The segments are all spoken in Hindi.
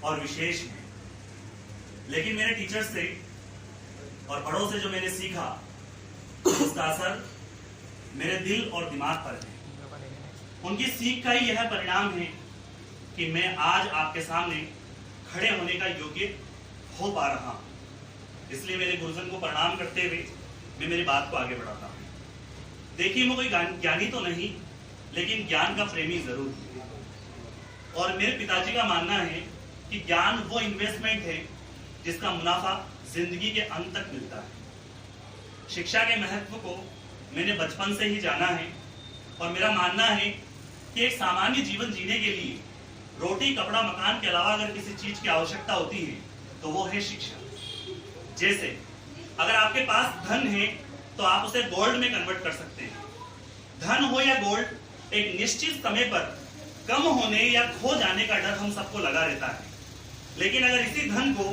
और विशेष हैं, लेकिन मेरे टीचर्स से और बड़ों से जो मैंने सीखा उसका असर मेरे दिल और दिमाग पर है। उनकी सीख का ही यह परिणाम है कि मैं आज आपके सामने खड़े होने का योग्य हो पा रहा हूं। इसलिए मेरे गुरुजन को प्रणाम करते हुए मैं मेरी बात को आगे बढ़ाता हूं। देखिए, मैं कोई ज्ञानी तो नहीं, लेकिन ज्ञान का प्रेमी जरूर हूं। और मेरे पिताजी का मानना है कि ज्ञान वो इन्वेस्टमेंट है जिसका मुनाफा जिंदगी के अंत तक मिलता है। शिक्षा के महत्व को मैंने बचपन से ही जाना है और मेरा मानना है कि एक सामान्य जीवन जीने के लिए रोटी, कपड़ा, मकान के अलावा अगर किसी चीज की आवश्यकता होती है तो वो है शिक्षा। जैसे अगर आपके पास धन है तो आप उसे गोल्ड में कन्वर्ट कर सकते हैं। धन हो या गोल्ड, एक निश्चित समय पर कम होने या खो जाने का डर हम सबको लगा रहता है। लेकिन अगर इसी धन को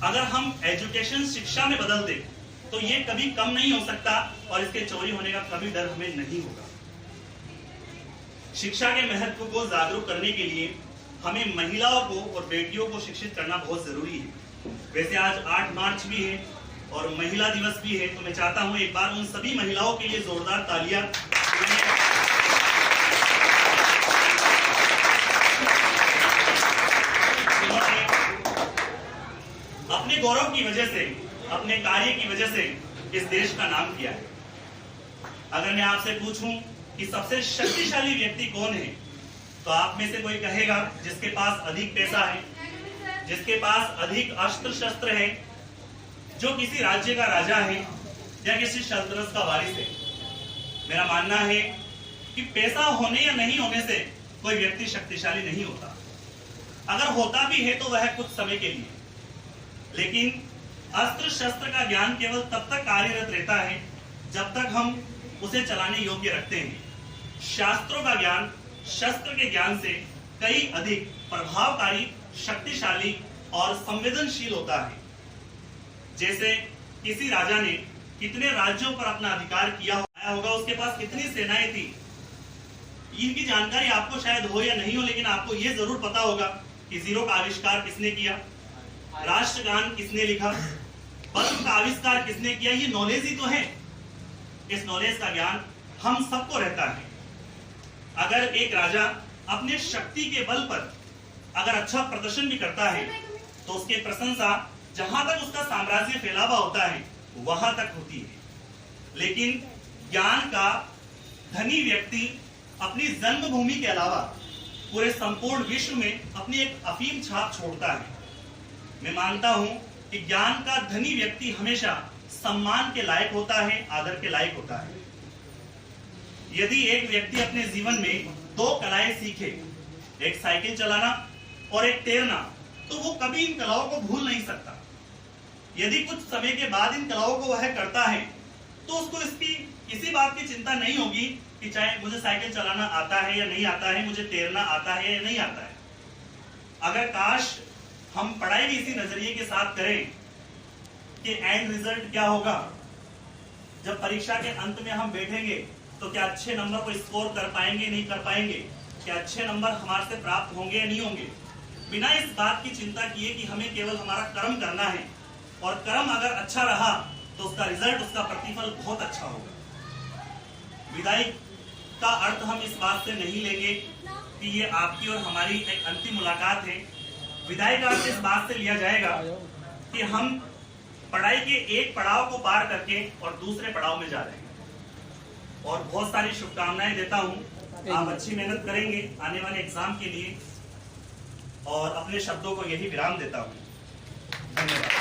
अगर हम एजुकेशन, शिक्षा में बदल दें तो ये कभी कम नहीं हो सकता और इसके चोरी होने का कभी डर हमें नहीं होगा। शिक्षा के महत्व को जागरूक करने के लिए हमें महिलाओं को और बेटियों को शिक्षित करना बहुत जरूरी है। वैसे आज 8 मार्च भी है और महिला दिवस भी है, तो मैं चाहता हूं एक बार उन सभी महिलाओं के लिए जोरदार तालियां। अपने गौरव की वजह से, अपने कार्य की वजह से इस देश का नाम किया है। अगर मैं आपसे पूछूं कि सबसे शक्तिशाली व्यक्ति कौन है, तो आप में से कोई कहेगा जिसके पास अधिक पैसा है, जिसके पास अधिक अस्त्र शस्त्र है, जो किसी राज्य का राजा है या किसी सल्तनत का वारिस है। मेरा मानना है कि पैसा होने या नहीं होने से कोई व्यक्ति शक्तिशाली नहीं होता। अगर होता भी है तो वह कुछ समय के लिए, लेकिन अस्त्र शस्त्र का ज्ञान केवल तब तक कार्यरत रहता है जब तक हम उसे चलाने योग्य रखते हैं। शास्त्रों का ज्ञान शस्त्र के ज्ञान से कई अधिक प्रभावकारी, शक्तिशाली और संवेदनशील होता है। जैसे किसी राजा ने कितने राज्यों पर अपना अधिकार किया होगा, उसके पास कितनी सेनाएं थी, इनकी जानकारी आपको शायद हो या नहीं हो, लेकिन आपको यह जरूर पता होगा कि जीरो का आविष्कार किसने किया, राष्ट्रगान किसने लिखा, बल्ब का आविष्कार किसने किया। ये नॉलेज ही तो है। इस नॉलेज का ज्ञान हम सबको रहता है। अगर एक राजा अपने शक्ति के बल पर अगर अच्छा प्रदर्शन भी करता है तो उसकी प्रशंसा जहां तक उसका साम्राज्य फैला हुआ होता है वहां तक होती है। लेकिन ज्ञान का धनी व्यक्ति अपनी जन्मभूमि के अलावा पूरे संपूर्ण विश्व में अपनी एक अफीम छाप छोड़ता है। मैं मानता हूं कि ज्ञान का धनी व्यक्ति हमेशा सम्मान के लायक होता है, आदर के लायक होता है। यदि एक व्यक्ति अपने जीवन में 2 कलाएं सीखे, एक साइकिल चलाना और एक तैरना, तो वो कभी इन कलाओं को भूल नहीं सकता। यदि कुछ समय के बाद इन कलाओं को वह करता है तो उसको इसकी किसी बात की चिंता नहीं होगी कि चाहे मुझे साइकिल चलाना आता है या नहीं आता है, मुझे तैरना आता है या नहीं आता है। अगर काश हम पढ़ाई भी इसी नजरिए के साथ करें कि एंड रिजल्ट क्या होगा, जब परीक्षा के अंत में हम बैठेंगे तो क्या अच्छे नंबर को स्कोर कर पाएंगे, नहीं कर पाएंगे, क्या अच्छे नंबर हमारे से प्राप्त होंगे या नहीं होंगे, बिना इस बात की चिंता किए कि हमें केवल हमारा कर्म करना है और कर्म अगर अच्छा रहा तो उसका रिजल्ट, उसका प्रतिफल बहुत अच्छा होगा। विदाई का अर्थ हम इस बात से नहीं लेंगे कि ये आपकी और हमारी एक अंतिम मुलाकात है। विदाई का अर्थ इस बात से लिया जाएगा कि हम पढ़ाई के एक पड़ाव को पार करके और दूसरे पड़ाव में जा रहे हैं। और बहुत सारी शुभकामनाएं देता हूं। आप अच्छी मेहनत करेंगे आने वाले एग्जाम के लिए और अपने शब्दों को यही विराम देता हूं। धन्यवाद।